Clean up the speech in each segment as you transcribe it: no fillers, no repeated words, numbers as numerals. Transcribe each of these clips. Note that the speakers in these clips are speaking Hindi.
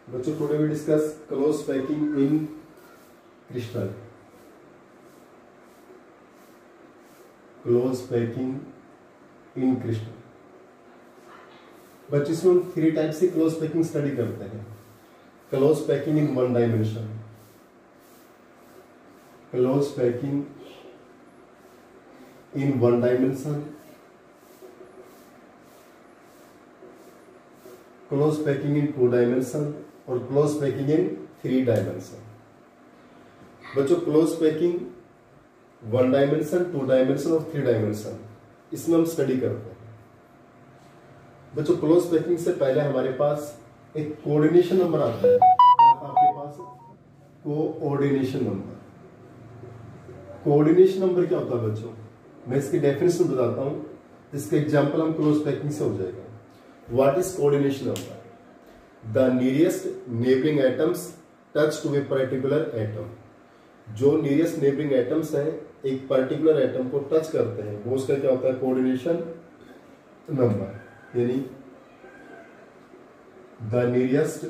बच्चों today we discuss close packing in crystal. Close packing in crystal बच्चों इसमें हम 3 टाइप से क्लोज पैकिंग स्टडी करते हैं। क्लोज पैकिंग इन 1 डायमेंशन, क्लोज पैकिंग इन 1 डायमेंशन, क्लोज पैकिंग इन 2 डायमेंशन और क्लोज पैकिंग इन 3 डायमेंशन। बच्चों क्लोज पैकिंग 1 डायमेंशन, 2 डायमेंशन और 3 डायमेंशन इसमें हम स्टडी करते हैं। बच्चों क्लोज पैकिंग से पहले हमारे पास एक कोऑर्डिनेशन नंबर आता है। आपके पास कोऑर्डिनेशन नंबर। कोऑर्डिनेशन नंबर क्या होता है बच्चों? मैं इसकी डेफिनेशन बताता हूं, इसका एग्जांपल हम क्लोज पैकिंग से हो जाएगा। What is coordination number? The nearest neighbouring atoms touch to a particular atom. जो नियरेस्ट नेबरिंग एटम्स हैं एक पर्टिकुलर एटम को टच करते हैं वो उसका क्या होता है? Coordination number. यानी the nearest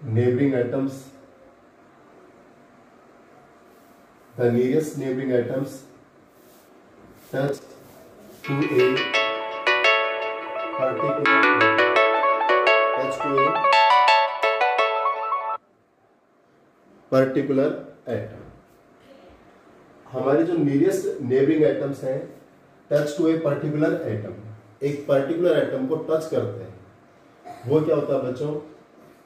neighbouring atoms, the nearest neighbouring atoms touch to a particular atom. हमारे जो नियरेस्ट नेबरिंग एटम्स हैं touch to a particular atom, एक पर्टिकुलर एटम को टच करते हैं वो क्या होता है बच्चों?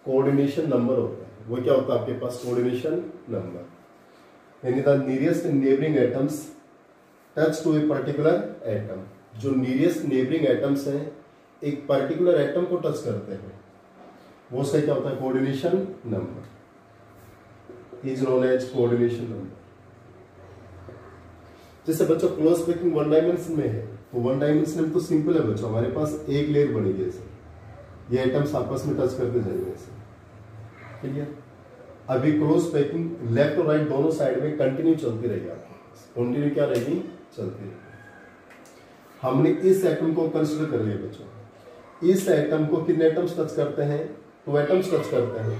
कोऑर्डिनेशन नंबर होता है। वो क्या होता है आपके पास? Coordination number. यानी the nearest neighbouring atoms touch to a particular atom. जो नियरेस्ट नेबरिंग एटम्स हैं एक पर्टिकुलर एटम को टच करते हैं वो उसका क्या होता है? Coordination number is known as coordination number. जैसे बच्चों क्लोज पैकिंग 1 डायमेंशन में है तो 1 डायमेंशन में तो सिंपल है बच्चों, हमारे पास एक लेयर बनेगी ऐसे, ये एटम्स आपस में टच करते जाएंगे ऐसे, ठीक है। अभी क्लोज पैकिंग लेफ्ट और राइट दोनों साइड में कंटिन्यू चलती रहेगी, कंटिन्यू क्या रहेगी? चलती रहेगी। हमने इस एटम को कंसिडर कर लिया बच्चों। इस एटम को कितने एटम्स टच करते हैं? 2 एटम्स टच करते हैं।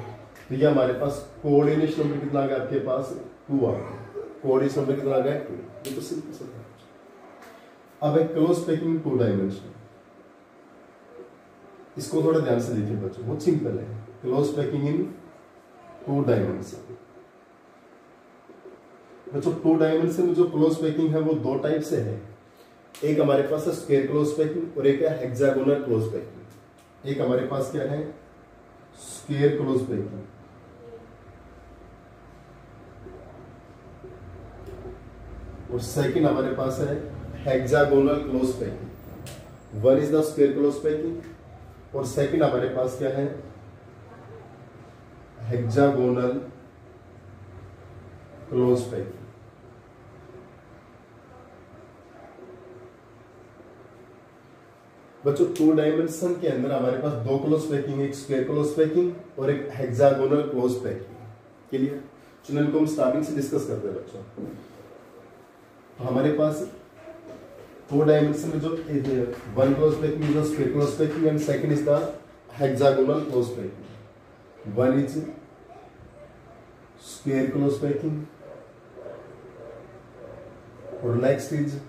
तो ये हमारे पास कोऑर्डिनेशन नंबर कितना आ गया आपके पास? 2 आ गया। कोऑर्डिनेशन नंबर कितना आ गया? 2। ये तो सिंपल सा है। अब एक क्लोज पैकिंग 2 डायमेंशन, इसको थोड़ा ध्यान से देखिए बच्चों, बहुत सिंपल है। क्लोज पैकिंग इन 2 डायमेंशन। बच्चों 2 डायमेंशन में जो क्लोज पैकिंग है वो 2 टाइप से है। एक हमारे पास है स्क्वायर क्लोज पैकिंग और एक है हेक्सागोनल क्लोज पैकिंग। एक हमारे पास क्या है? स्क्वायर क्लोज पैकिंग और सेकंड हमारे पास है hexagonal close packing. One is the square close packing और सेकंड हमारे पास क्या है? Hexagonal close packing. बच्चों 2 डायमेंशन के अंदर हमारे पास 2 क्लोज पैकिंग, एक स्क्वायर क्लोज पैकिंग और एक हेक्सागोनल क्लोज पैकिंग। क्लियर? चलिए इनको हम स्टार्टिंग से डिस्कस करते हैं बच्चों। हमारे पास 2 डायमेंशन में जो 1 close packing is the square close packing and second is the hexagonal close packing. One is square close packing और next is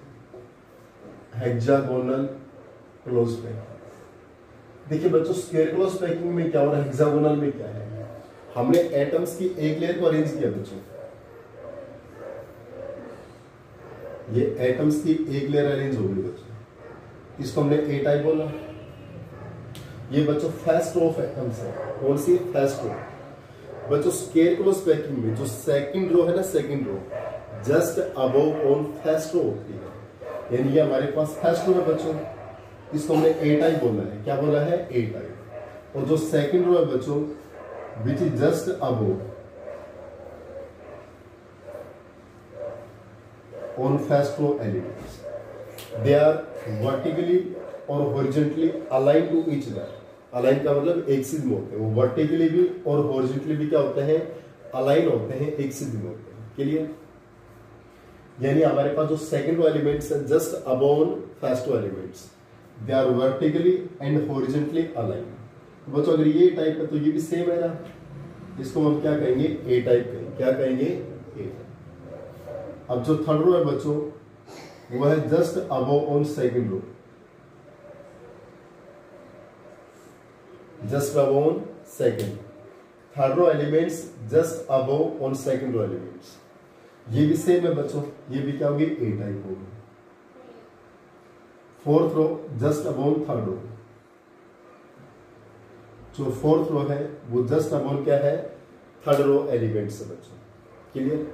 hexagonal close packing. देखिए बच्चों स्क्वायर क्लोज पैकिंग में क्या हो रहा है, हेक्सागोनल में क्या है? हमने एटम्स की एक लेयर को अरेंज किया बच्चों। ये एटम्स की एक लेयर अरेंज हो गई बच्चों, इसको हमने ए टाइप बोला। ये बच्चों फर्स्ट रो ऑफ एटम्स है। कौन सी? First row. बच्चों स्क्वायर क्लोज पैकिंग में जो सेकंड रो है ना, second row just above on first row होती है। यानी ये हमारे पास फर्स्ट रो है बच्चों, इसको हमने ए टाइप बोला है। क्या बोला है? ए टाइप। और जो सेकंड रो है बच्चों which is just above on first row elements, they are vertically और horizontally aligned to each other। Align का मतलब एक सीध में होते हैं, वो वर्टिकली भी और हॉरिजॉन्टली भी क्या होते हैं? अलाइन होते हैं, एक सीध में होते हैं। क्लियर? यानी हमारे पास जो सेकंड रो एलिमेंट्स है just above first row elements, they are vertically and horizontally align. तो बच्चों अगर ये टाइप है तो ये भी सेम है ना, इसको हम क्या कहेंगे, ए टाइप कहेंगे। क्या कहेंगे, ए टाइप। अब जो थर्ड रो है बच्चों वो है just above on second row, just above on second. Third row elements just above on second row elements, ये भी सेम है बच्चों, ये भी क्या होगी, ए टाइप होगी। Fourth row just above third row, जो फोर्थ रो है वो जस्ट अबव क्या है, थर्ड रो एलिमेंट्स है बच्चों। क्लियर।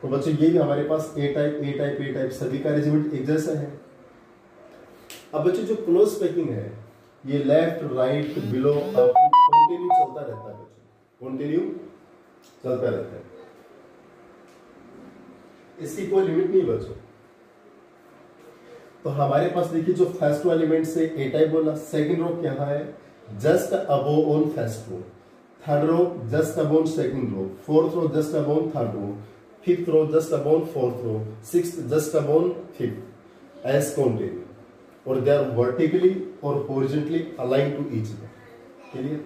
तो बच्चों ये भी हमारे पास A type A type A type सभी का अरेंजमेंट एक जैसा है। अब बच्चों जो क्लोज पैकिंग है ये left right below up continue चलता रहता है बच्चों, कंटिन्यू चलता रहता है, इसकी कोई लिमिट नहीं बच्चों। तो हमारे पास देखिए जो फर्स्ट रो एलिमेंट से ए टाइप बोला, सेकंड रो क्या है, just above on first row, third row just above second row, fourth row just above third row, fifth row just above fourth row, sixth just above fifth, as continue, और दे आर वर्टिकली और horizontally align to each other. Clear.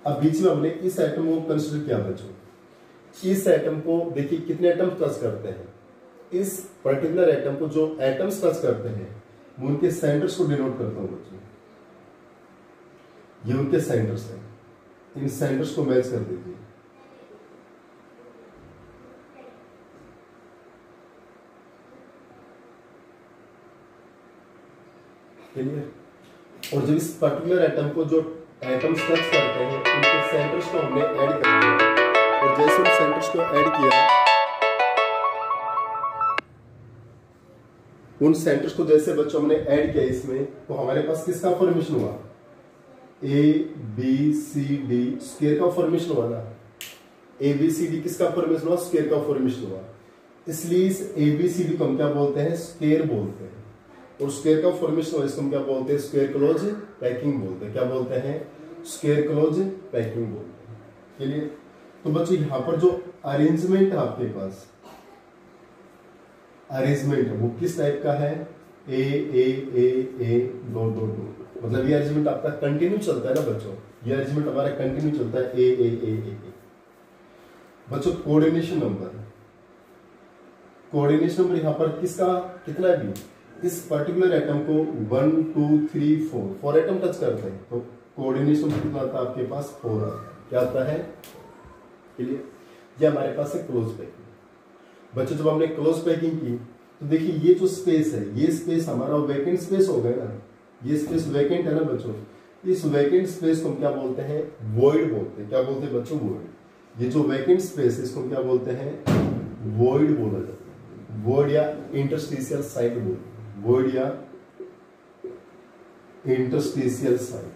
अब बीच में हमने इस एटम को कंसीडर किया बच्चों। इस एटम को देखिए कितने एटम टच करते हैं, इस पर्टिकुलर एटम को जो एटम्स टच करते हैं वो उनके सेंटर्स को डिनोट करता हूं बच्चों, ये उनके सेंटर्स हैं, इन सेंटर्स को मैच कर दीजिए। क्लियर। और जब इस पर्टिकुलर एटम को जो एटम्स टच करते हैं उनके सेंटर्स को हमने ऐड कर दिया, और जैसे हम सेंटर्स को ऐड किया, उन सेंटर्स को जैसे बच्चों हमने ऐड किया इसमें, तो हमारे पास किसका फॉर्मेशन हुआ, A B C D square का फॉर्मेशन हुआ ना। ए बी सी डी किसका फॉर्मेशन हुआ, स्क्वायर का फॉर्मेशन हुआ। इसलिए इस ए बी सी डी को हम क्या बोलते हैं, स्क्वायर बोलते हैं, और स्क्वायर का फॉर्मेशन हुआ इसको हम क्या बोलते हैं, स्क्वायर क्लोज पैकिंग बोलते हैं। क्या बोलते हैं, स्क्वायर क्लोज पैकिंग बोलते हैं। क्लियर। तो बच्चों यहां पर जो अरेंजमेंट है आपके पास, अरेंजमेंट है वो किस टाइप का है, ए A A A dot dot dot, मतलब ये अरेंजमेंट आपका कंटिन्यू चलता है ना बच्चों, ये अरेंजमेंट हमारा कंटिन्यू चलता है, ए ए ए ए ए। बच्चों कोऑर्डिनेशन नंबर, कोऑर्डिनेशन नंबर यहां पर किसका कितना भी, इस पर्टिकुलर एटम को 1 2 3 4 एटम टच करते हैं, तो कोऑर्डिनेशन कितना आता है आपके पास, 4 आता है। क्या आता है, क्लियर। ये हमारे पास है क्लोज पैकिंग। बच्चों जब हमने क्लोज पैकिंग की तो देखिए ये जो स्पेस है, ये स्पेस हमारा वैकेंट स्पेस हो गया ना, ये स्पेस वैकेंट है ना बच्चों, इस वैकेंट स्पेस को हम क्या बोलते हैं, वॉइड बोलते हैं। क्या बोलते हैं बच्चों, वॉइड। ये जो वैकेंट स्पेस है इसको हम क्या बोलते हैं, वॉइड बोला जाता है, वॉइड या इंटरस्टिशियल साइट बोलते हैं, वॉइड या इंटरस्टिशियल साइट।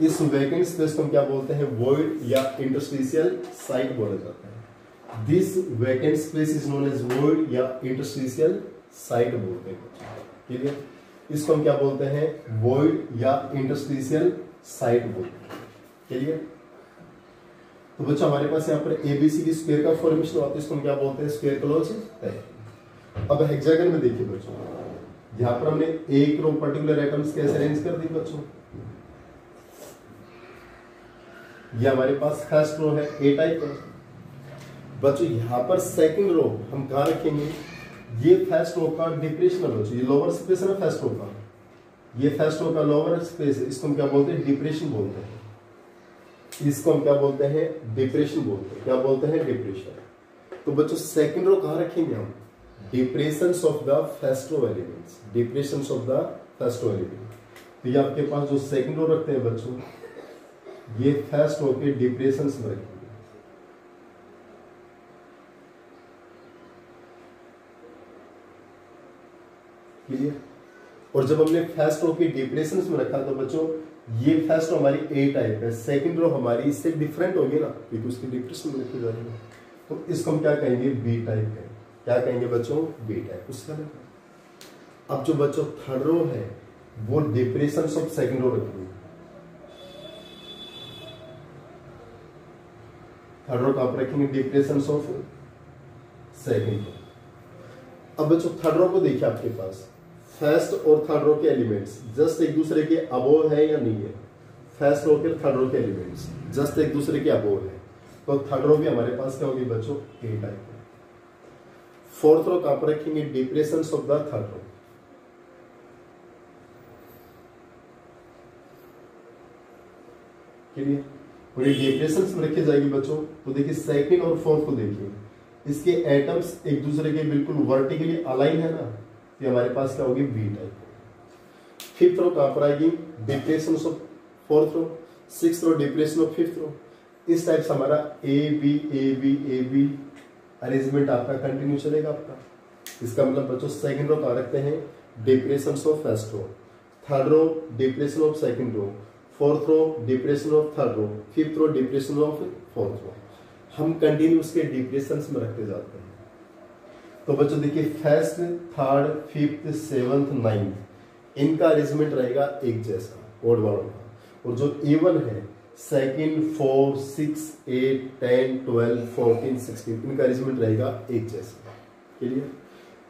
इस वैकेंट स्पेस को हम क्या बोलते हैं, वॉइड या इंटरस्टिशियल साइट बोला जाता है। This vacant space is known as void या इंटरस्टिशियल साइट बोलते हैं। क्लियर। इसको हम क्या बोलते हैं, वॉइड या इंटरस्टिशियल साइट बोलते हैं। क्लियर। तो बच्चों हमारे पास यहाँ पर एबीसीडी स्क्वायर का फॉर्मेशन होता है, इसको हम क्या बोलते हैं, स्क्वायर क्लोज पैकिंग। अब हेक्सागन में देखिए बच्चों, यहाँ पर हमने एक रो पर्टिकुलर आइटम्स कैसे अरेंज कर दी बच्चों, ये हमारे पास फर्स्ट रो है ए टाइप का। बच्चों यहाँ पर सेकंड रो हम कहाँ रखेंगे, ये फर्स्ट रो का डिप्रेशन बच्चों, ये लोअर स्पेस है ना फर्स्ट रो का, ये फर्स्ट रो का लोअर स्पेस है, इसको हम क्या बोलते हैं, डिप्रेशन बोलते हैं। इसको हम क्या बोलते हैं, डिप्रेशन बोलते हैं। क्या बोलते हैं, डिप्रेशन। तो बच्चों सेकंड रो कहाँ रखेंगे हम, depressions of the first row elements, depressions of the first row element. तो ये आपके पास जो सेकंड रो रखते हैं बच्चों, ये फर्स्ट रो के डिप्रेशंस में रखेंगे। क्लियर। और जब हमने फर्स्ट रो के डिप्रेशंस में रखा तो बच्चों ये फर्स्ट रो हमारी ए टाइप है, सेकंड रो हमारी इससे डिफरेंट होगी ना, क्योंकि उसकी डिप्रेशन में रखी जा रही है, तो इसको हम क्या कहेंगे, बी टाइप कहेंगे। क्या कहेंगे बच्चों, बी टाइप। उसका अब जो बच्चों थर्ड रो है वो डिप्रेशंस ऑफ सेकंड रो रखेंगे। थर्ड रो आप रखेंगे डिप्रेशंस ऑफ सेकंड रो। अब बच्चों थर्ड रो को देखिए आपके पास फर्स्ट और थर्ड रो के एलिमेंट्स जस्ट एक दूसरे के अबोव है या नहीं है, फर्स्ट रो के थर्ड रो के एलिमेंट्स जस्ट एक दूसरे के अबोव है, तो थर्ड रो भी हमारे पास क्या होगी बच्चों, ए टाइप है। फोर्थ रो कहां पर रखेंगे, depression of the third row. Clear, और ये डिप्रेशन में रखी जाएगी बच्चों। तो देखिए सेकंड और फोर्थ को देखिए, इसके एटम्स एक दूसरे के बिल्कुल वर्टिकली अलाइन है ना, तो हमारे पास क्या होगी, बी टाइप। फिफ्थ रो कहां पर आएगी, depression of fourth row, sixth row depression of fifth row. इस टाइप से हमारा A B A B A B arrangement आपका कंटिन्यू चलेगा आपका। इसका मतलब बच्चों सेकंड रो कहां रखते हैं, depression of first row, third row depression of second row, fourth row depression of third row, fifth row depression of fourth row. हम कंटिन्यू उसके डिप्रेशन में रखते जाते हैं। तो बच्चों देखिए first, third, fifth, seventh, ninth इनका अरेंजमेंट रहेगा एक जैसा ओड वालों का, और जो इवन है सेकंड, 4, 6, 8, 10, 12, 14, 16 इनका अरेंजमेंट रहेगा एक जैसा। क्लियर,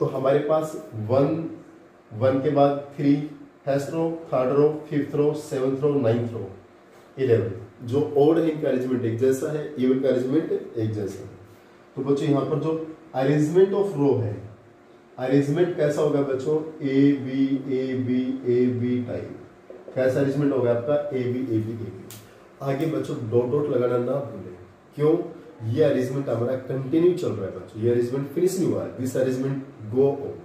तो हमारे पास 1 के बाद 3 first row, third row, fifth row, seventh row, ninth row, 11 जो ओड है इनका अरेंजमेंट एक जैसा है, इवन का अरेंजमेंट एक जैसा है। तो बच्चों यहाँ पर जो अरेंजमेंट ऑफ रो है, अरेंजमेंट कैसा होगा बच्चों, A B A B A B type. कैसा अरेंजमेंट होगा आपका, A B A B A B. आगे बच्चों डॉट डॉट लगाना ना भूलें, क्यों, ये अरेंजमेंट हमारा कंटिन्यू चल रहा है बच्चों, ये अरेंजमेंट फिनिश नहीं हुआ है, दिस अरेंजमेंट गो ऑन।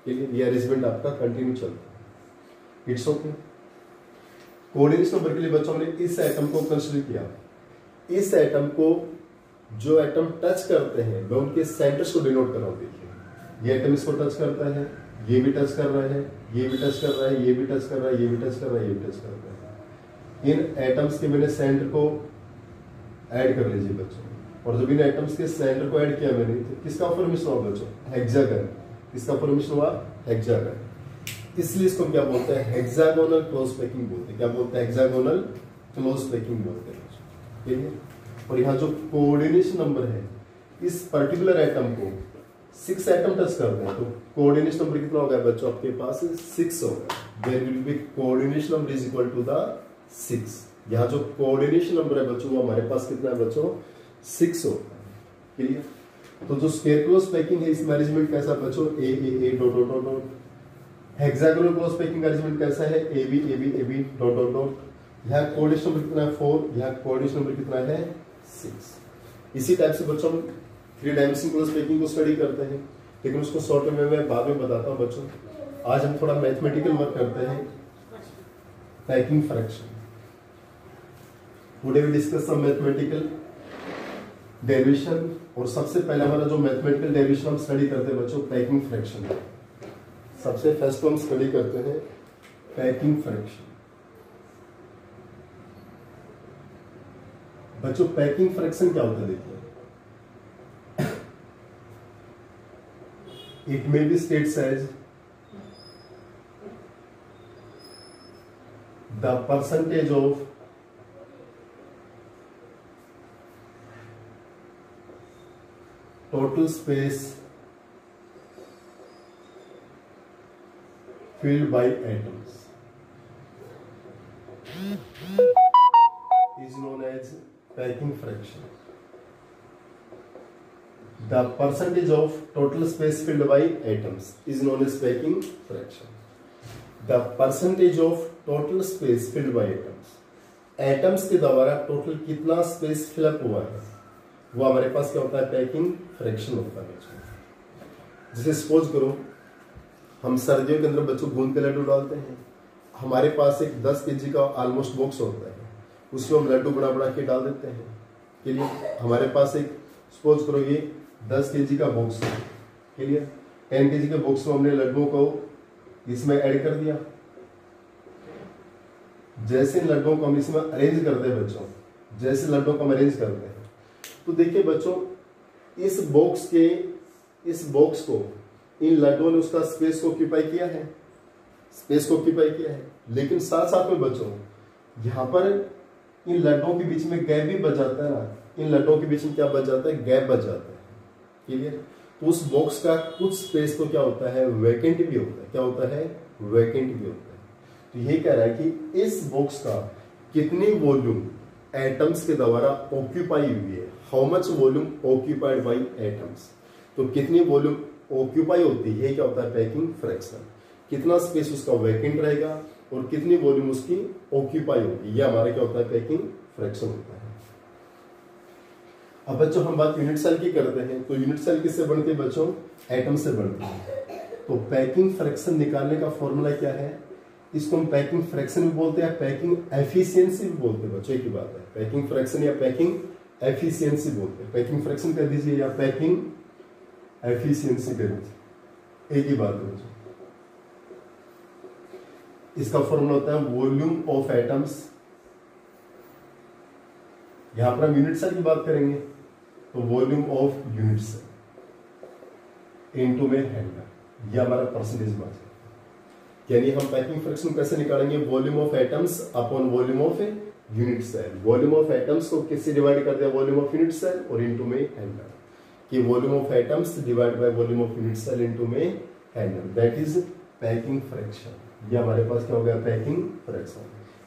ये अरेंजमेंट आपका कंटिन्यू चल रहा है, इट्स ओके। कोऑर्डिनेशन नंबर के लिए बच्चों ने इस एटम को कंसीडर किया, इस एटम को जो एटम टच करते हैं मैं उनके सेंटर्स को डिनोट कर रहा हूं। देखिए ये एटम इसको टच करता है, ये भी टच कर रहा है, ये भी टच कर रहा है, ये भी टच कर रहा है, ये भी टच कर रहा है, ये भी टच कर रहा है। इन एटम्स के मैंने सेंटर को ऐड कर लीजिए बच्चों, और जब इन एटम्स के सेंटर को ऐड किया मैंने तो किसका फॉर्मेशन हुआ बच्चों, हेक्सागन। किसका फॉर्मेशन हुआ, हेक्सागन। इसलिए इसको क्या बोलते हैं, हेक्सागोनल क्लोज पैकिंग बोलते हैं। क्या बोलते हैं, हेक्सागोनल क्लोज पैकिंग बोलते हैं। ठीक है, और यहाँ जो कोऑर्डिनेशन नंबर है, इस पर्टिकुलर एटम को 6 एटम टच करते हैं, तो कोऑर्डिनेशन नंबर कितना होगा बच्चों आपके पास, 6 होगा। There will be coordination number is equal to the 6। यहाँ जो कोऑर्डिनेशन नंबर है बच्चों वो हमारे पास कितना है बच्चों, 6 होता है। क्लियर, तो जो स्क्वायर क्लोज पैकिंग है इसमें अरेंजमेंट कैसा बच्चों, A A A dot dot dot. Hexagonal close packing arrangement कैसा है, A B A B A B dot dot dot. यहाँ कोऑर्डिनेशन नंबर कितना है, 4, यहाँ कोऑर्डिनेशन नंबर कितना है, 6। इसी टाइप से बच्चों हम 3 डायमेंशन क्लोज पैकिंग को स्टडी करते हैं, लेकिन उसको शॉर्ट में मैं बाद में बताता हूँ बच्चों। आज हम थोड़ा मैथमेटिकल वर्क करते हैं, packing fraction. Today we discuss some mathematical derivation, और सबसे पहला हमारा जो मैथमेटिकल डेरिवेशन हम स्टडी करते हैं बच्चों, पैकिंग फ्रैक्शन। सबसे फर्स्ट हम स्टडी करते हैं पैकिंग फ्रैक्शन। बच्चों पैकिंग फ्रैक्शन क्या होता है देखिए, it may be states as the percentage of total space filled by atoms is known as packing fraction. The percentage of total space filled by atoms is known as packing fraction. The percentage of total space filled by atoms, atoms के द्वारा टोटल कितना स्पेस फिलअप हुआ है वो हमारे पास क्या होता है, पैकिंग फ्रैक्शन होता है। जैसे सपोज करो हम सर्दियों के अंदर बच्चों गूंद के लड्डू डालते हैं, हमारे पास एक 10 kg का ऑलमोस्ट बॉक्स होता है, उसमें हम लड्डू बड़ा बड़ा के डाल देते हैं। के लिए हमारे पास एक सपोज करो ये 10 kg का बॉक्स है, के लिए 10 kg के बॉक्स में हमने लड्डुओं को इसमें ऐड कर दिया। जैसे लड्डुओं को हम इसमें अरेंज करते हैं बच्चों, जैसे लड्डुओं को हम अरेंज करते हैं तो देखिए बच्चों इस बॉक्स को इन लड्डुओं ने उसका स्पेस को ऑक्यूपाई किया है, लेकिन साथ साथ में बच्चों यहाँ पर इन लड्डुओं के बीच में गैप भी बच जाता है ना, इन लड्डुओं के बीच में क्या बच जाता है, गैप बच जाता है। क्लियर, तो उस बॉक्स का कुछ स्पेस तो क्या होता है, वैकेंट भी होता है। क्या होता है, वैकेंट भी होता है। तो ये कह रहा है कि इस बॉक्स का कितनी वॉल्यूम एटम्स के द्वारा ऑक्यूपाई हुई है, how much volume occupied by atoms. तो कितनी वॉल्यूम ऑक्यूपाई होती है, क्या होता है पैकिंग फ्रैक्शन। कितना स्पेस उसका वैकेंट रहेगा और कितनी वॉल्यूम उसकी ऑक्यूपाई होगी, ये हमारा क्या होता है पैकिंग फ्रैक्शन होता है। अब बच्चों हम बात यूनिट सेल की करते हैं, तो यूनिट सेल किससे बनती है बच्चों, एटम से बनती है। तो पैकिंग फ्रैक्शन निकालने का फॉर्मूला क्या है, इसको हम पैकिंग फ्रैक्शन भी बोलते हैं, पैकिंग एफिशिएंसी भी बोलते हैं बच्चों, एक ही बात है। पैकिंग फ्रैक्शन या पैकिंग एफिशिएंसी बोलते हैं। पैकिंग फ्रैक्शन कर दीजिए या पैकिंग एफिशिएंसी कर दीजिए, एक ही बात है बच्चों। इसका फॉर्मूला होता है वॉल्यूम ऑफ एटम्स, यहां पर हम यूनिट सेल की बात करेंगे तो volume of unit cell into में हैंडल, यह हमारा परसेंटेज मास है। यानी हम पैकिंग फ्रैक्शन कैसे निकालेंगे, volume of atoms upon volume of unit cell. Volume of atoms को किससे डिवाइड कर दिया, वॉल्यूम ऑफ यूनिट सेल और इनटू में हैंडल, कि volume of atoms divide by volume of unit cell into में hundred, that is packing fraction. ये हमारे पास क्या हो गया पैकिंग फ्रैक्शन,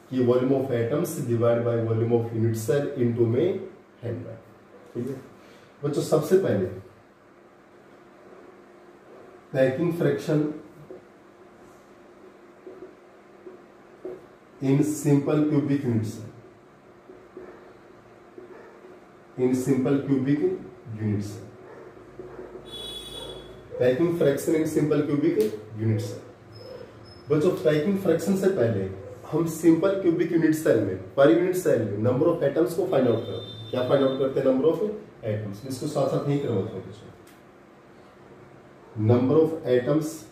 कि volume of atoms divide by volume of unit cell into में हैंडल। ठीक है बच्चों, सबसे पहले packing fraction in simple cubic unit cell, in simple cubic unit cell, packing fraction in simple cubic unit cell. बच्चों पैकिंग फ्रैक्शन से पहले हम सिंपल क्यूबिक यूनिट सेल में पर यूनिट सेल में नंबर ऑफ एटम्स को फाइंड आउट करते हैं। क्या फाइंड आउट करते हैं, नंबर ऑफ एटम्स। इसको साथ साथ नहीं करवाता हूं बच्चों। Number of atoms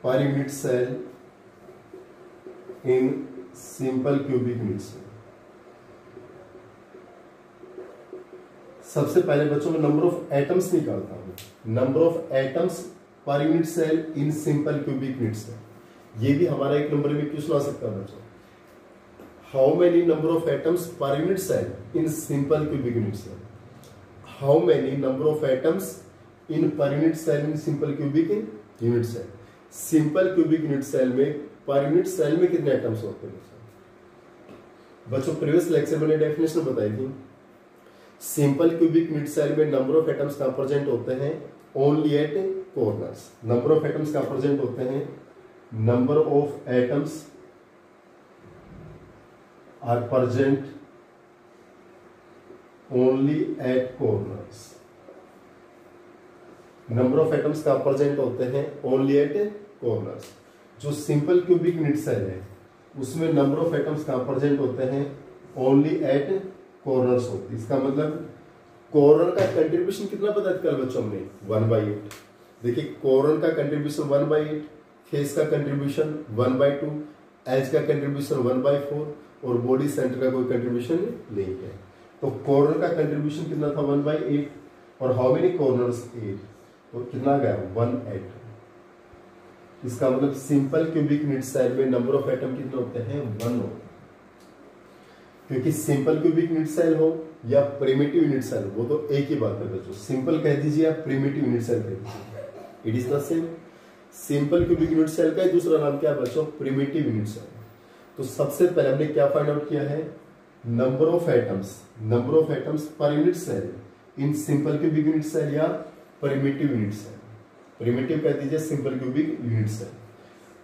per unit cell in simple cubic unit cell. सबसे पहले बच्चों में नंबर ऑफ एटम्स निकालता हूं, number of atoms per unit cell in simple cubic unit cell. ये भी हमारा एक नंबर में क्वेश्चन आ सकता है बच्चों, how many number of atoms per unit cell in simple cubic unit cell, how many number of atoms in per unit cell in simple cubic unit cell. Simple cubic unit cell में पर यूनिट सेल में कितने एटम्स होते हैं बच्चों, प्रीवियस लेक्चर में डेफिनेशन बताई थी। सिंपल क्यूबिक यूनिट सेल में नंबर ऑफ एटम्स कहां प्रेजेंट होते हैं, only at corners. Number of atoms कहां प्रेजेंट होते हैं, number of atoms are present only at corners. Number of atoms कहां प्रेजेंट होते हैं, ओनली एट कॉर्नर्स। जो सिंपल क्यूबिक यूनिट सेल है उसमें नंबर ऑफ एटम्स कहां प्रेजेंट होते हैं, ओनली एट कॉर्नर्स होती है। इसका मतलब कॉर्नर का कंट्रीब्यूशन कितना पता है कल बच्चों ने, 1/8। देखिए कॉर्नर का कंट्रीब्यूशन 1/8, फेस का कंट्रीब्यूशन 1/2, एज का कंट्रीब्यूशन 1/4 और बॉडी सेंटर का कोई कंट्रीब्यूशन नहीं है। तो कॉर्नर का कंट्रीब्यूशन कितना था 1/8 और हाउ मेनी कॉर्नर्स 8, तो कितना गया 1/8। इसका मतलब सिंपल क्यूबिक यूनिट सेल में नंबर ऑफ एटम कितने होते हैं, 1 होते हैं। क्योंकि सिंपल क्यूबिक यूनिट सेल हो या प्रिमिटिव यूनिट सेल, वो तो एक ही बात है बच्चों। सिंपल कह दीजिए या प्रिमिटिव यूनिट सेल कह दीजिए, it is the same. Simple cubic unit cell का दूसरा नाम क्या है बच्चों, प्रिमिटिव यूनिट सेल। तो सबसे पहले हमने क्या फाइंड आउट किया है, number of atoms per unit cell in simple cubic unit cell या प्रिमिटिव यूनिट सेल। प्रिमिटिव कह दीजिए सिंपल क्यूबिक यूनिट सेल।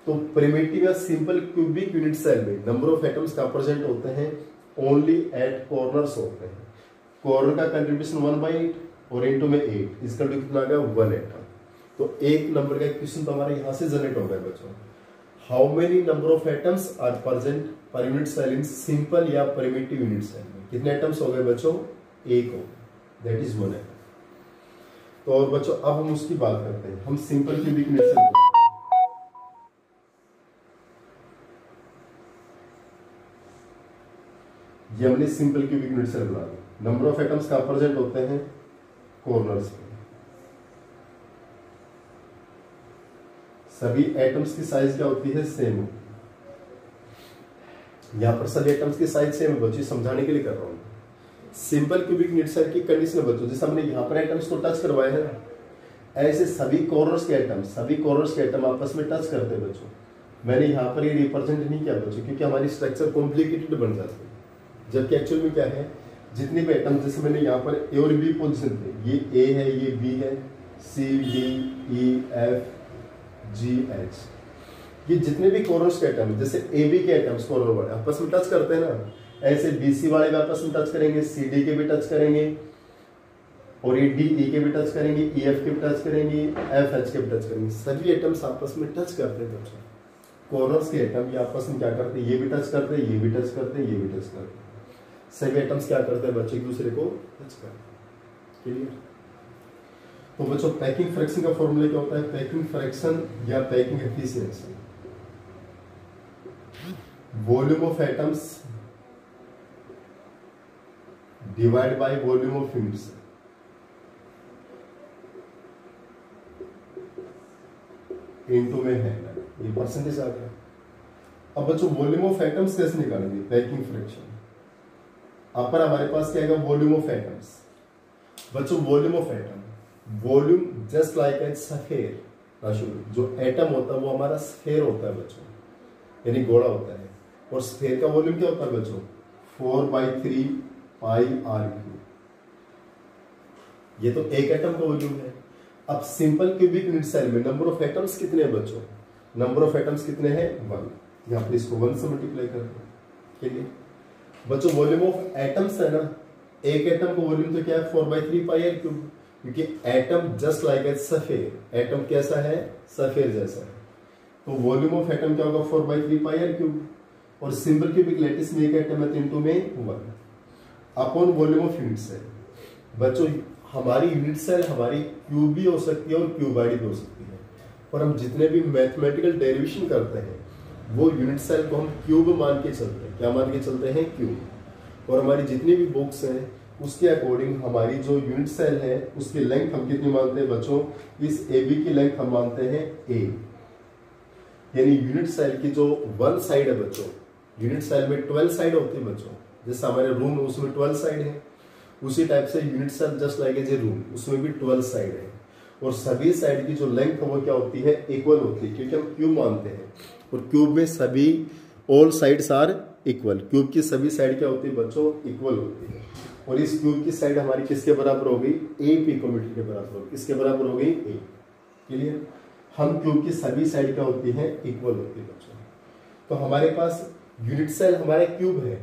तो प्रिमिटिव या सिंपल क्यूबिक यूनिट सेल में नंबर ऑफ एटम्स का प्रेजेंट होते हैं, ओनली एट कॉर्नर्स होते हैं। कॉर्नर का कंट्रीब्यूशन 1/8 और इनटू में 8, इसका कितना आ गया 1 एटम। तो एक नंबर का क्वेश्चन तो हमारे यहां से जनरेट हो गया बच्चों, how many number of atoms are present per unit cell in simple या प्रिमिटिव यूनिट सेल में। कितने एटम्स हो गए बच्चों, 1 हो, दैट इज 1 एटम। तो और बच्चों अब हम उसकी बात करते हैं, हम सिंपल क्यूबिक यूनिट सेल ये हमने सिंपल क्यूबिक यूनिट सेल बना दिया। नंबर ऑफ एटम्स कहां प्रेजेंट होते हैं, कॉर्नर्स पे। सभी एटम्स की साइज क्या होती है, सेम। यहां पर सभी एटम्स की साइज सेम है बच्चों, समझाने के लिए कर रहा हूं। सिंपल क्यूबिक यूनिट सेल की कंडीशन बच्चों, जैसे हमने यहां पर एटम्स को टच करवाया है ना, ऐसे सभी कॉर्नर्स के एटम आपस में टच करते हैं बच्चों। मैंने यहाँ पर ये रिप्रेजेंट नहीं किया बच्चों, क्योंकि हमारी स्ट्रक्चर कॉम्प्लिकेटेड बन जाती है। जबकि एक्चुअल में क्या है, जितने भी एटम, जैसे मैंने यहाँ पर ए और बी पोजिशन थे, ये ए है, ये बी है, C D E F G H, ये जितने भी कॉर्नर्स के एटम, जैसे ए बी के एटम्स कॉर्नर वाले आपस में टच करते हैं ना, ऐसे बी सी वाले भी आपस में टच करेंगे, सी डी के भी टच करेंगे, और ये डी ई के भी टच करेंगे, ई एफ के भी टच करेंगे, एफ एच के भी टच करेंगे। सभी एटम्स आपस में टच करते हैं बच्चों। कॉर्नर्स के एटम ये आपस में क्या करते हैं, ये भी टच करते हैं, ये भी टच करते हैं, ये भी टच करते हैं। सभी एटम्स क्या करते हैं बच्चों, एक दूसरे को टच करते हैं। क्लियर? तो बच्चों पैकिंग फ्रैक्शन का फॉर्मूला क्या होता है, पैकिंग फ्रैक्शन या packing efficiency, volume of atoms divide by volume of units. Into में है, ये परसेंटेज आ गया। अब बच्चों वॉल्यूम ऑफ एटम्स कैसे निकालेंगे, पैकिंग फ्रैक्शन। अपर हमारे पास क्या आएगा, वॉल्यूम ऑफ एटम्स। बच्चों volume of atom, volume just like A sphere, जो एटम होता है वो हमारा स्फीयर होता है बच्चों, यानी गोला होता है। और स्फीयर का वॉल्यूम क्या होता है बच्चों, 4/3 पाई आर क्यूब। ये तो एक एटम का वॉल्यूम है। अब सिंपल क्यूबिक यूनिट सेल में नंबर ऑफ एटम्स कितने हैं बच्चों, नंबर ऑफ एटम्स कितने हैं, 1। यहाँ पर इसको 1 से मल्टीप्लाई कर दो। ठीक है बच्चों, वॉल्यूम ऑफ एटम्स है ना, एक एटम का वॉल्यूम तो क्या है, 4/3 पाई आर क्यूब, क्योंकि एटम जस्ट लाइक ए सफेयर, एटम कैसा है, सफेयर जैसा है। तो वॉल्यूम ऑफ एटम क्या होगा, 4/3 पाई आर क्यूब। और सिंपल क्यूबिक लैटिस में एक एटम है, इनटू में 1 upon volume of unit cell. बच्चों हमारी यूनिट सेल हमारी क्यूब भी हो सकती है और क्यूबाइड भी हो सकती है, पर हम जितने भी मैथमेटिकल डेरिवेशन करते हैं वो यूनिट सेल को हम क्यूब मान के चलते हैं। क्या मान के चलते हैं, क्यूब। और हमारी जितनी भी बुक्स हैं उसके अकॉर्डिंग हमारी जो यूनिट सेल है उसकी लेंथ हम कितनी मानते हैं बच्चों, इस ए बी की लेंथ हम मानते हैं ए। यानी यूनिट सेल की जो 1 साइड है बच्चों, यूनिट सेल में 12 साइड होती है बच्चों, जैसे हमारे रूम में उसमें 12 साइड है, उसी टाइप से unit cell just like a room, उसमें भी 12 साइड है। और सभी साइड की जो लेंथ है वो क्या होती है, इक्वल होती है, क्योंकि हम क्यूब मानते हैं। और क्यूब में सभी all sides are equal, cube की सभी साइड क्या होती है बच्चों, इक्वल होती है। और इस क्यूब की साइड हमारी किसके बराबर हो गई, ए पिकोमीटर के बराबर होगी। किसके बराबर हो गई, ए। क्लियर? हम क्यूब की सभी साइड क्या होती है, इक्वल होती है बच्चों। तो हमारे पास यूनिट सेल हमारा क्यूब है।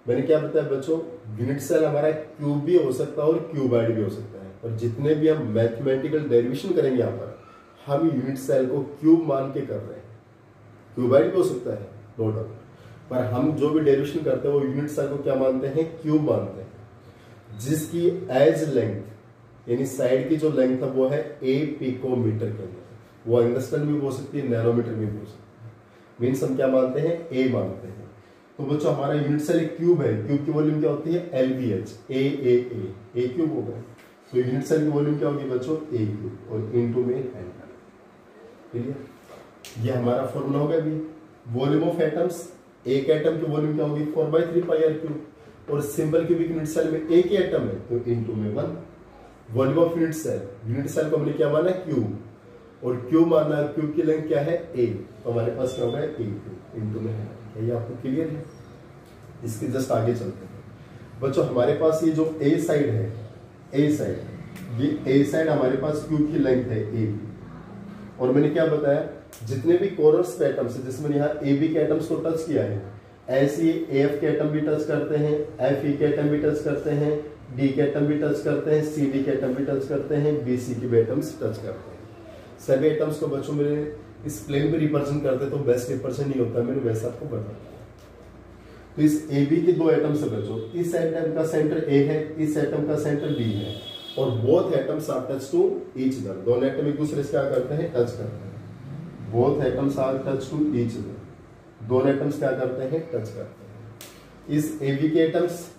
मैंने क्या बताया बच्चों, यूनिट सेल हमारा क्यूब भी हो सकता है और क्यूबाइड भी हो सकता है। और जितने भी हम मैथमेटिकल डेरिवेशन करेंगे यहाँ पर, हम यूनिट सेल को क्यूब मान के कर रहे हैं। क्यूबाइड भी हो सकता है नो डाउट, पर हम जो भी डेरिवेशन करते हैं वो यूनिट सेल को क्या मानते हैं, क्यूब मानते हैं, जिसकी एज लेंथ यानी साइड की जो लेंथ है वो है ए पिकोमीटर के अंदर। वो एंगस्ट्रम में भी हो सकती है, नैनोमीटर में भी हो सकती है। मीन्स हम क्या मानते हैं, ए मानते हैं। तो बच्चों हमारा यूनिट सेल एक क्यूब है, क्यूब की वॉल्यूम क्या होती है, LBH, ए क्यूब हो गया। तो यूनिट सेल की वॉल्यूम क्या होगी बच्चों, ए क्यूब, और इनटू में एन। क्लियर? ये हमारा फॉर्मूला हो गया अभी। वॉल्यूम ऑफ एटम्स, एक एटम की वॉल्यूम क्या होगी, 4/3 पाई आर क्यूब। और सिंपल क्यूबिक यूनिट सेल में एक ही एटम है तो इनटू में 1। वॉल्यूम ऑफ यूनिट सेल को हमने क्या माना, क्यूब, और क्यूब माना, क्यूब की लेंथ क्या है, ए। तो हमारे पास क्या होगा, ए क्यूब इनटू में है। ये आपको क्लियर है? इसके जस्ट आगे चलते हैं बच्चों। हमारे पास ये जो ए साइड है, ये ए साइड हमारे पास क्यूब की लेंथ है ए। और मैंने क्या बताया, जितने भी कॉर्नर्स पे एटम्स है, जैसे मैंने यहाँ ए बी के एटम्स को टच किया है, ऐसे ही ए एफ के एटम भी टच करते हैं, एफ ई के एटम भी टच करते हैं, डी के एटम भी टच करते हैं, सी डी के एटम भी टच करते हैं, बी सी के भी एटम्स टच करते हैं। सभी एटम्स को बच्चों मेरे इस प्लेन पे रिप्रेजेंट करते तो बेस्ट रिप्रेजेंट नहीं होता, मैंने वैसा आपको बताया। तो इस ए बी के 2 एटम्स है बच्चों, इस एटम का सेंटर ए है, इस एटम का सेंटर बी है, और both atoms are touch to each other. दोनों एटम एक दूसरे से क्या करते हैं, टच करते हैं। Both atoms are touch to each other, दोनों एटम्स क्या करते हैं, टच करते हैं। इस ए बी के एटम्स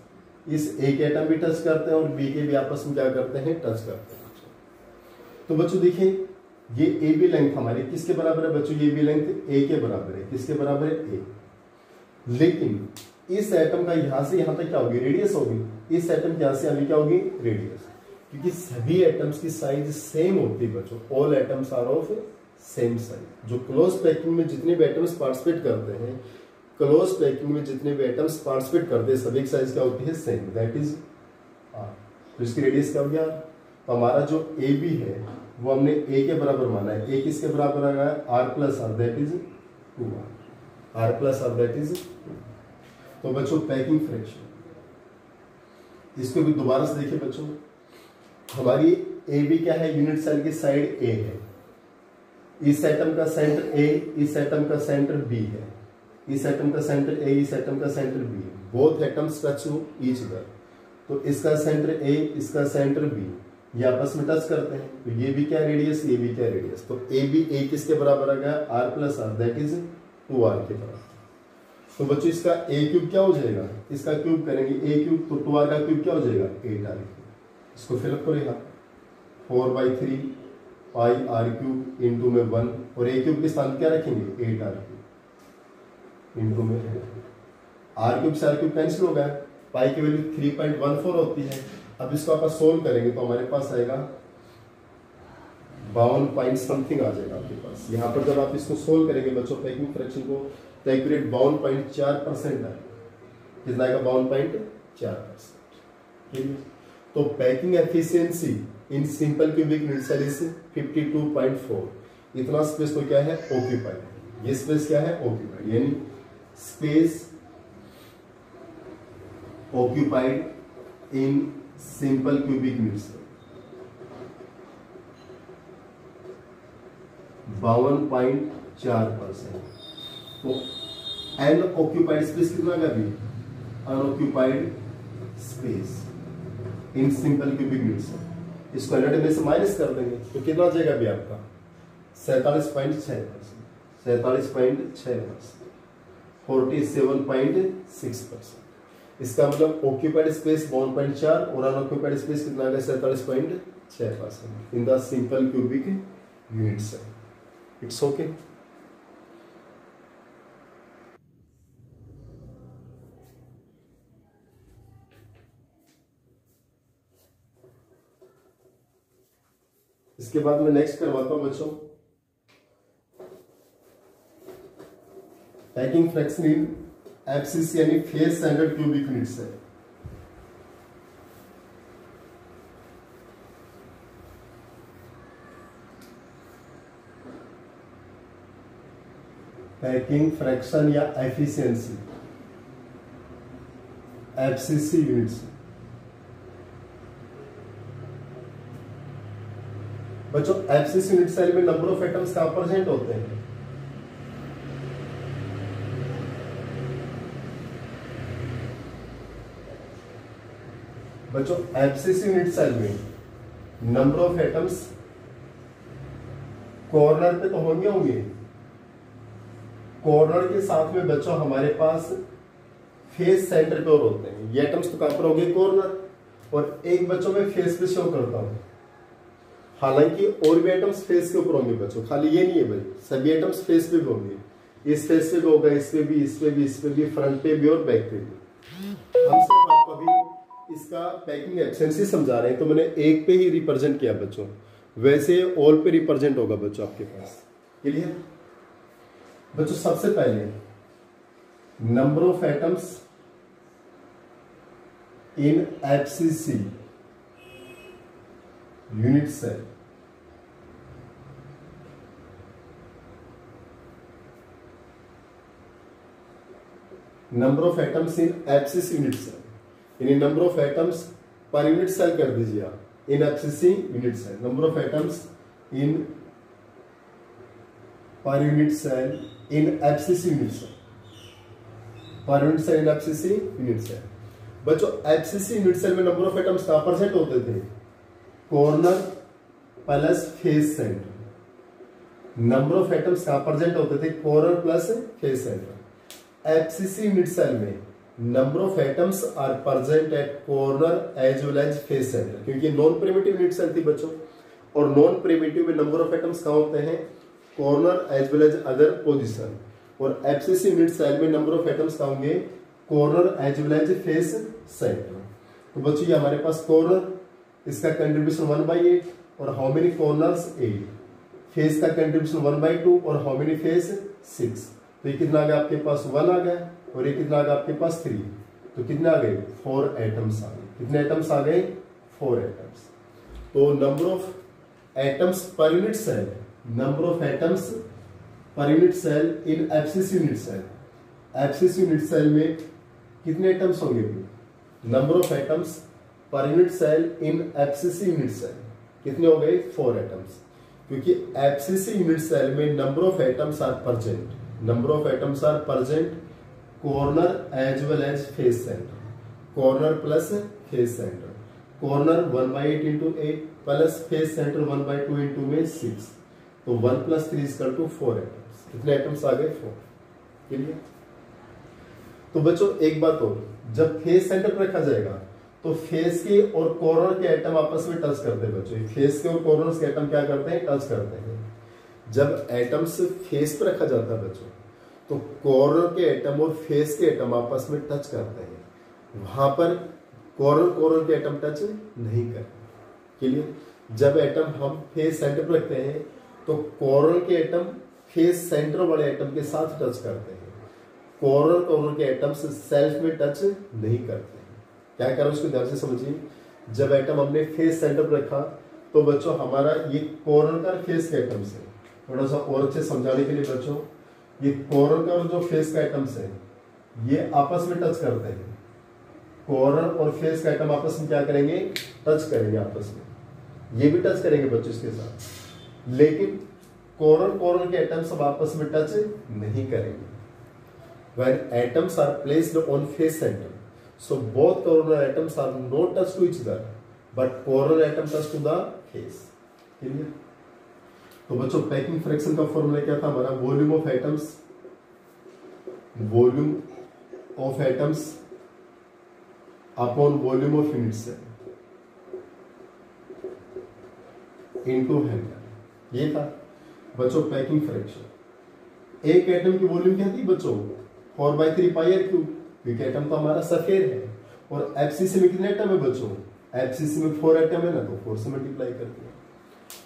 इस ए के एटम भी टच करते हैं और बी के भी आपस में क्या करते हैं, टच करते हैं। तो बच्चों देखिए, ये ए बी लेंथ हमारी किसके बराबर है बच्चों, ये बी लेंथ ए के बराबर है। किसके बराबर है, ए। लेकिन इस एटम का यहां से यहां तक क्या होगी, रेडियस होगी। इस एटम की यहां से अभी क्या होगी, रेडियस। क्योंकि सभी एटम्स की साइज सेम होती है बच्चों, all atoms are of same size. जो क्लोज पैकिंग में जितने भी एटम्स पार्टिसिपेट करते हैं, क्लोज पैकिंग में जितने भी एटम्स पार्टिसिपेट करते हैं सभी की साइज क्या होती है, सेम, दैट इज आर। तो इसकी रेडियस क्या हो गया, तो हमारा जो ए बी है वो हमने ए के बराबर माना है, ए किसके बराबर आ गया, r plus r, that is 2r, r plus r that is 2। तो बच्चों पैकिंग फ्रैक्शन, इसको भी दोबारा से देखिए बच्चों, हमारी ए बी क्या है, यूनिट सेल की साइड ए है, इस एटम का सेंटर ए, इस एटम का सेंटर बी है, इस एटम का सेंटर ए, इस एटम का सेंटर बी है, both atoms touch to each other. तो इसका सेंटर ए, इसका सेंटर बी, ये आपस में टच करते हैं, तो ये भी क्या रेडियस, ये भी क्या रेडियस, तो ए बी ए किसके बराबर आ गया, r plus r, that is 2r के बराबर। तो बच्चों इसका ए क्यूब क्या हो जाएगा, इसका क्यूब करेंगे ए क्यूब, तो 2r का क्यूब क्या हो जाएगा, 8r। इसको फिलअप करो यहाँ, 4/3 पाई आर क्यूब इंटू में 1, और ए क्यूब के स्थान क्या रखेंगे, 8r क्यूब इंटू में आर क्यूब से आर क्यूब कैंसिल हो गया, पाई की वैल्यू 3.14 होती है। अब इसको आप सोल्व करेंगे तो हमारे पास आएगा 52 पॉइंट समथिंग आ जाएगा आपके पास। यहाँ पर जब आप इसको सोल्व करेंगे बच्चों पैकिंग फ्रैक्शन को, तो एक्यूरेट 52.4% आएगा। कितना आएगा, 52.4%। तो packing efficiency in simple cubic unit cell is 52.4। इतना स्पेस तो क्या है, ऑक्यूपाइड। ये स्पेस क्या है, ऑक्यूपाइड, यानी space occupied in simple cubic unit cell 52.4%। तो अनऑक्यूपाइड स्पेस कितना का भी, unoccupied space in simple cubic unit cell, इसको 100 में से माइनस कर देंगे तो कितना आ जाएगा भी आपका, 47.6%, 47.6%, 47.6%। इसका मतलब ऑक्यूपाइड स्पेस 52.4 और अनऑक्यूपाइड स्पेस कितना आ गया, 47.6% in the simple cubic unit cell. It's okay. इसके बाद मैं नेक्स्ट करवाता हूं बच्चों पैकिंग फ्रैक्शन इन एफसीसी यानी face standard cubic unit cell. Packing fraction या एफिशिएंसी एफसीसी यूनिट सेल। बच्चों एफसीसी यूनिट सेल में नंबर ऑफ एटम्स कहां प्रेजेंट होते हैं, बच्चों एफसीसी यूनिट सेल में नंबर ऑफ एटम्स कॉर्नर पे तो होंगे होंगे, कॉर्नर के साथ में बच्चों हमारे पास फेस सेंटर पे और होते हैं। ये एटम्स तो कहां पर होंगे, कॉर्नर, और एक बच्चों में फेस पे शो करता हूं, हालांकि और भी एटम्स फेस के ऊपर होंगे बच्चों, खाली ये नहीं है भाई, सभी एटम्स फेस पे भी होंगे, इस फेस पे भी होगा, इस पे भी, इस पे भी, इस पे भी, फ्रंट पे भी और बैक पे भी। हम सिर्फ आपको अभी इसका पैकिंग एफिशिएंसी समझा रहे हैं, तो मैंने एक पे ही रिप्रेजेंट किया बच्चों, वैसे ऑल पे रिप्रेजेंट होगा बच्चों आपके पास। क्लियर बच्चों, सबसे पहले number of atoms in FCC unit cell. Number of atoms in FCC unit cell यानी number of atoms per unit cell कर दीजिए आप, in FCC unit cell number of atoms in per unit cell in FCC unit cell, per unit cell in FCC unit cell. बच्चों एफसीसी यूनिट सेल में नंबर ऑफ एटम्स कहां प्रेजेंट होते थे, corner plus face centre. Number of atoms कहां प्रेजेंट होते थे, corner plus face center. FCC unit cell में number of atoms are present at corner as well as face center, क्योंकि नॉन प्रिमिटिव यूनिट सेल थी बच्चों, और नॉन प्रिमिटिव में नंबर ऑफ एटम्स कहां होते हैं, corner as well as other position, और एफसीसी यूनिट सेल में नंबर ऑफ एटम्स कहां होंगे, corner as well as face center. तो बच्चों ये हमारे पास कॉर्नर इसका कंट्रीब्यूशन 1/8 और हाउ मेनी कॉर्नर्स 8, फेस का कंट्रीब्यूशन 1/2 और हाउ मेनी फेस 6। तो ये कितना आ गया आपके पास 1 आ गया और ये कितना आ गया आपके पास 3, तो कितने आ गए 4 एटम्स आ गए। कितने एटम्स आ गए 4 एटम्स। तो number of atoms per unit cell, number of atoms per unit cell in एब्सिस यूनिट सेल, एब्सिस यूनिट सेल में कितने एटम्स होंगे, number of atoms per unit cell in एब्सिस यूनिट सेल कितने हो गए 4 एटम्स, क्योंकि एब्सिस यूनिट सेल में number of atoms are present, number of atoms are present corner as well as face centre, corner plus face centre, corner 1/8 into 8 plus face centre 1/2 into में 6, तो 1 + 3 = 4 एटम्स। कितने एटम्स आ गए 4। क्लियर। तो बच्चों एक बात और, जब फेस सेंटर पर रखा जाएगा तो फेस के और कॉर्नर के एटम आपस में टच करते हैं बच्चों, फेस के और कॉर्नर के एटम क्या करते हैं, टच करते हैं। जब एटम्स फेस पर रखा जाता है बच्चों तो कॉर्नर के एटम और फेस के एटम आपस में टच करते हैं, वहां पर कॉर्नर के एटम टच नहीं करते। क्लियर। जब एटम हम फेस सेंटर पर रखते हैं तो कॉर्नर के एटम फेस सेंटर वाले एटम के साथ टच करते हैं, कॉर्नर के एटम्स सेल्फ में टच नहीं करते हैं। क्या करें उसको ध्यान से समझिए। जब एटम हमने फेस सेंटर पर रखा तो बच्चों हमारा ये कॉर्नर का फेस के एटम्स है, थोड़ा सा और अच्छे समझाने के लिए बच्चों, ये कॉर्नर का जो फेस का एटम्स है ये आपस में टच करते हैं, कॉर्नर और फेस का एटम आपस में क्या करेंगे, टच करेंगे आपस में, ये भी टच करेंगे बच्चों इसके साथ, लेकिन कॉर्नर के एटम्स सब आपस में टच नहीं करेंगे। When atoms are placed on face center, so both corner atoms are not touched to each other, but corner atom touch to the face. Clear? तो बच्चों पैकिंग फ्रैक्शन का फॉर्मूला क्या था हमारा, volume of atoms, volume of atoms upon volume of unit cell into 100, ये था बच्चों पैकिंग फ्रैक्शन। एक एटम की वॉल्यूम क्या थी बच्चों 4/3 πr³, क्योंकि एटम तो हमारा सफेद है, और एफसीसी में कितने एटम है बच्चों, एफसीसी में 4 एटम है ना, तो 4 से मल्टीप्लाई करते हैं।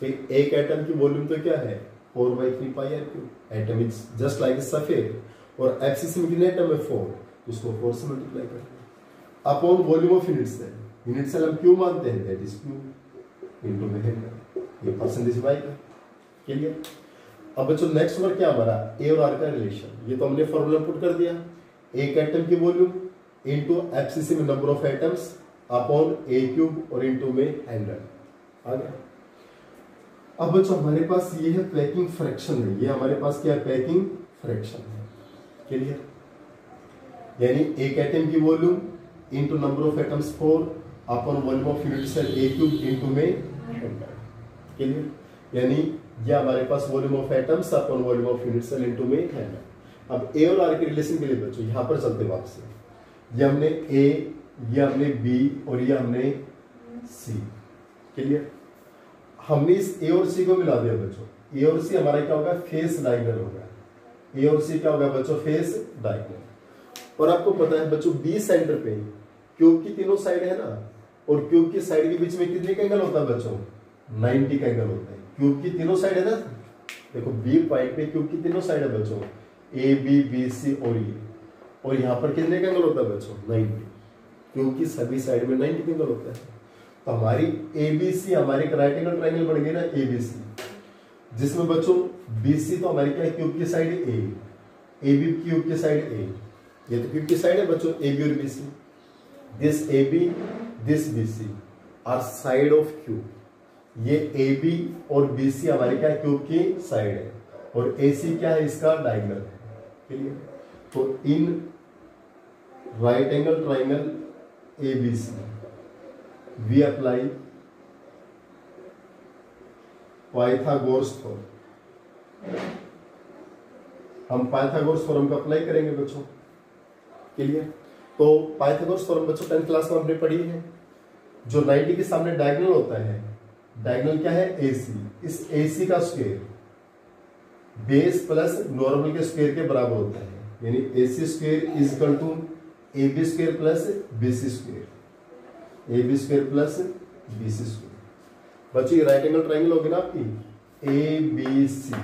तो एक एटम की वॉल्यूम तो क्या है 4/3 πr³, atom is just like सफेद, और एफसीसी में कितने एटम है 4, उसको 4 से मल्टीप्लाई करते हैं upon volume of unit cell. Unit cell हम क्यों मानते हैं, दैट इज क्यू इनटू में, ये परसेंटेज वाई का। क्लियर। अब बच्चों नेक्स्ट वर्क क्या हमारा, ए और आर का रिलेशन, ये तो हमने फॉर्मूला पुट कर दिया, एक एटम की वॉल्यूम इनटू एफसीसी में number of atoms upon a³ और इनटू में 100 आ गया। अब बच्चों हमारे पास ये है पैकिंग फ्रैक्शन है, ये हमारे पास क्या है पैकिंग फ्रैक्शन है। क्लियर। यानी एक एटम की volume into number of atoms 4 upon volume of unit cell a³ into में 100। क्लियर। यानी ये हमारे पास volume of atoms upon volume of unit cell into में 100। अब ए और आर के रिलेशन के लिए बच्चों यहां पर चलते वापस, ये हमने ए, ये हमने बी और ये हमने सी। क्लियर। हमने इस ए और सी को मिला दिया बच्चों, ए और सी हमारा क्या होगा फेस डायगोनल होगा, ए और सी क्या होगा बच्चों फेस डायगोनल। और आपको पता है बच्चों बी सेंटर पे क्यूब की तीनों साइड है ना, और क्यूब की साइड के बीच में कितने का एंगल होता है बच्चों 90 का एंगल होता है। क्यूब की तीनों साइड है ना, देखो बी पॉइंट पे क्यूब की तीनों साइड है बच्चों, ए बी बी सी और ये, और यहाँ पर कितने का एंगल होता है बच्चों 90, क्योंकि सभी साइड में 90 का एंगल होता है। तो हमारी ए बी सी हमारी राइट एंगल ट्रायंगल बन गई ना ए बी सी, जिसमें बच्चों बी सी तो हमारी क्या है क्यूब की साइड ए बी क्यूब की साइड ए, ये तो क्यूब की साइड है बच्चों ए बी और B C. This A B this B C are side of cube, ये ए बी और बी सी हमारी क्या क्यूब की साइड है, और ए सी क्या है इसका डायगोनल है। क्लियर। तो in right angle triangle A B C we apply Pythagoras theorem, हम पाइथागोरस थ्योरम को अप्लाई करेंगे बच्चों। क्लियर। तो पाइथागोरस थ्योरम बच्चों 10th क्लास में हमने पढ़ी है, जो 90 के सामने डायगोनल होता है, डायगोनल क्या है AC, इस AC का स्क्वायर बेस प्लस नॉर्मल के स्क्वायर के बराबर होता है, यानी AC square is equal to AB square plus BC square, AB square plus BC square. बच्चों ये राइट एंगल ट्राइंगल होगी ना आपकी ABC,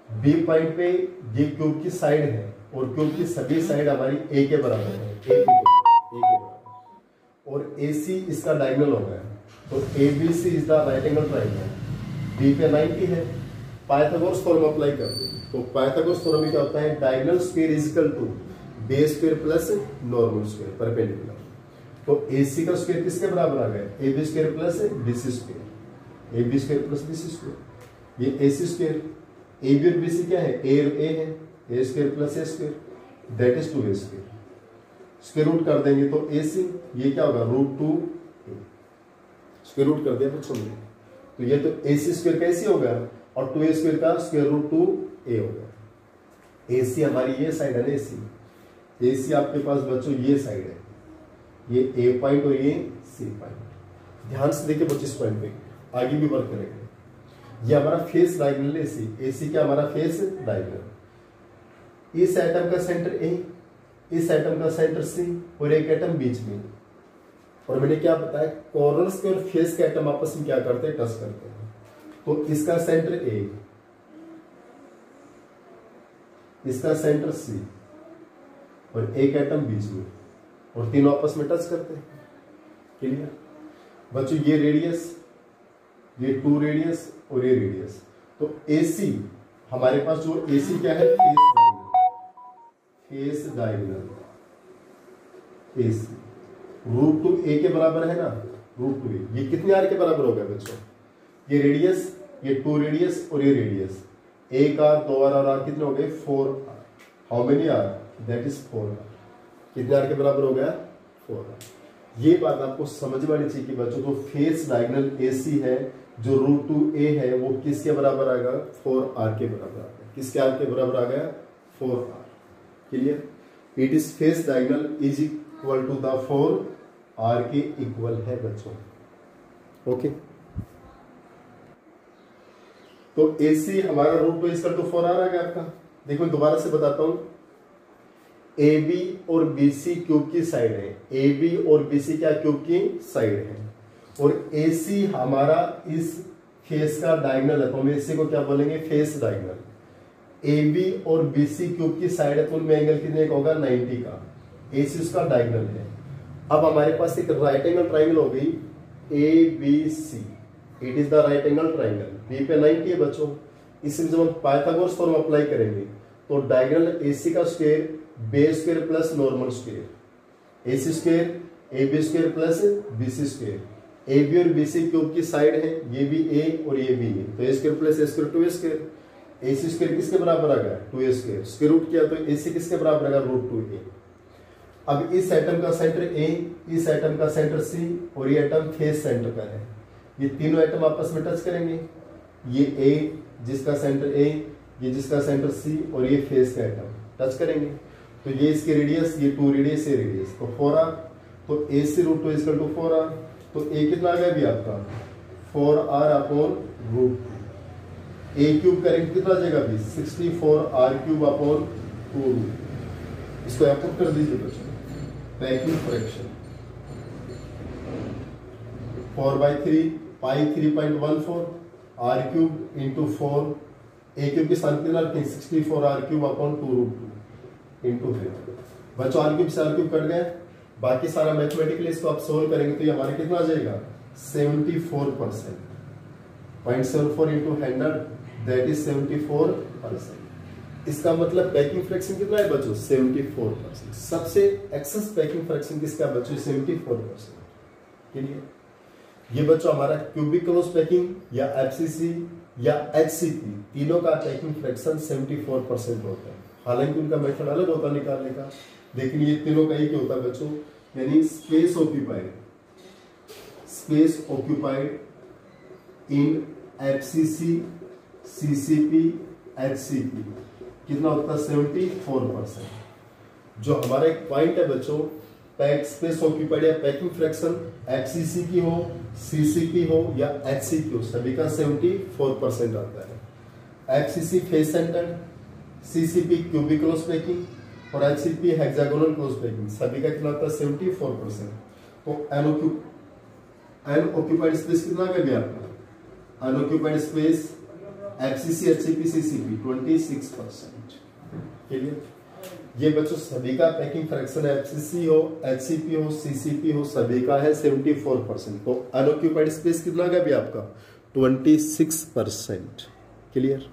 बी पॉइंट पे ये क्यूब की साइड है और क्यूब की सभी साइड हमारी ए के बराबर है, ए के बराबर, और AC इसका डायगोनल होगा, तो ABC is the right angle triangle. B पे 90 है, पाइथागोरस थ्योरम अप्लाई कर दो, तो पाइथागोरस थ्योरम में क्या होता है, diagonal square is equal to base square plus normal square perpendicular. तो AC का स्क्वायर किसके बराबर आ गया, AB square plus BC square, AB square plus BC square. ये AC स्क्वायर, AB और BC क्या है, A और A है, A square plus A square that is 2A square. Square root कर देंगे तो AC, ये क्या होगा √2A, स्क्वायर रूट कर दिया बच्चों ने, तो ये तो AC स्क्वायर का AC होगा और 2A स्क्वायर का स्क्वायर रूट 2A होगा। AC हमारी ये साइड है ना, AC आपके पास बच्चों ये साइड है, ये A पॉइंट और ये C पॉइंट। ध्यान से देखिए बच्चों इस पॉइंट पे आगे भी वर्क करेंगे। ये हमारा फेस डायगोनल है, AC क्या हमारा फेस डायगोनल। इस एटम का सेंटर A, इस एटम का सेंटर C और एक एटम बीच में। और मैंने क्या बताया, कॉर्नर्स के और फेस के एटम आपस में क्या करते हैं, टच करते हैं। तो इसका सेंटर A, इसका सेंटर C और एक एटम बीच में, और तीनों आपस में टच करते हैं। क्लियर बच्चों, ये रेडियस, ये 2 रेडियस और ये रेडियस, तो AC हमारे पास जो AC क्या है, फेस डायगोनल AC √2A के बराबर है ना, √2A। ये कितने आर के बराबर हो गया बच्चों, ये रेडियस, ये 2 रेडियस और ये रेडियस, 1 आर 2 आर और आर कितने हो गए, 4 r. How many r, that is 4 r. कितने आर के बराबर हो गया, 4 आर। ये बात आपको समझ में आनी चाहिए कि बच्चों जो फेस डायगोनल AC है, जो √2A है, वो किसके बराबर आएगा, 4R के बराबर आ गया। किसके आर के बराबर आ गया, 4R। Clear, it is face diagonal is equal to the 4R के इक्वल है बच्चों। ओके, तो AC हमारा √2 इज इक्वल टू 4R आ गया आपका। देखो मैं दोबारा से बताता हूं, AB और BC क्यूब की साइड है, AB और BC क्या क्यूब की साइड है, और AC हमारा इस फेस का डायगोनल है, तो हम AC को क्या बोलेंगे, फेस डायगोनल। AB और BC क्यूब की साइड है, तो उनमें एंगल कितने का होगा, 90 का। AC उसका डायगोनल है। अब हमारे पास एक राइट एंगल ट्राइंगल हो गई ABC, it is the right angle triangle. B पे 90 है बच्चों, इसमें जब हम पाइथागोरस थ्योरम अप्लाई करेंगे तो डायगोनल AC का square base square plus normal square, AC square AB square plus BC square. AB और BC क्यूब की साइड है, ये भी A और ये भी A, तो A square plus A square 2A square. AC square किसके बराबर आ गया, 2A स्क्वायर। स्क्वायर रूट किया तो AC किसके बराबर आएगा, √2A। अब इस एटम का सेंटर A, इस एटम का सेंटर C और ये एटम फेस सेंटर का है, ये तीनों एटम आपस में टच करेंगे। ये A जिसका सेंटर A, ये जिसका सेंटर C और ये फेस का एटम टच करेंगे, तो ये इसके रेडियस, ये 2 रेडियस, ये रेडियस, तो 4R। तो AC √2 is equal to 4R, तो A कितना आ गया भी आपका, 4R अपॉन √2। A क्यूब करेंगे कितना आ जाएगा भी, 64R क्यूब अपॉन 2। इसको एप्रूव कर दीजिए बच्चों, packing fraction 4/3 pi 3.14 R cube into 4, A cube के स्थान कितना रखें, 64R क्यूब अपॉन 2√2 इंटू 3। बच्चों R क्यूब से R क्यूब कट गए, बाकी सारा मैथमेटिकली इसको आप सोल्व करेंगे तो ये हमारे कितना आ जाएगा, 74%। 0.74 इंटू 100 दैट इज 74%। इसका मतलब पैकिंग फ्रैक्शन कितना है बच्चों, 74%। सबसे एक्सेस पैकिंग फ्रैक्शन किसका बच्चों, 74%। क्लियर, ये बच्चों हमारा क्यूबिक क्लोज पैकिंग या FCC या HCP तीनों का पैकिंग फ्रैक्शन 74% होता है। हालांकि उनका मेथड अलग होता है निकालने का, लेकिन ये तीनों का एक ही होता है बच्चों, यानी space occupied in FCC CCP HCP कितना होता है, 74%। जो हमारा एक पॉइंट है बच्चों, पैक स्पेस ऑक्यूपाइड या पैकिंग फ्रैक्शन FCC की हो, CCP हो या HCP हो, सभी का 74% आता है। FCC face centred, CCP cubic close packing और HCP हेक्सागोनल क्लोज पैकिंग, सभी का कितना आता है, 74%। तो अनऑक्यूपाइड स्पेस कितना का गया आपका? Unoccupied space FCC, HCP, CCP 26%। Clear? ये बच्चों सभी का पैकिंग फ्रैक्शन एफसीसी हो, एचसीपी हो, सीसीपी हो, सभी का है 74%। तो अनऑक्यूपाइड स्पेस कितना का भी आपका? 26%। क्लियर?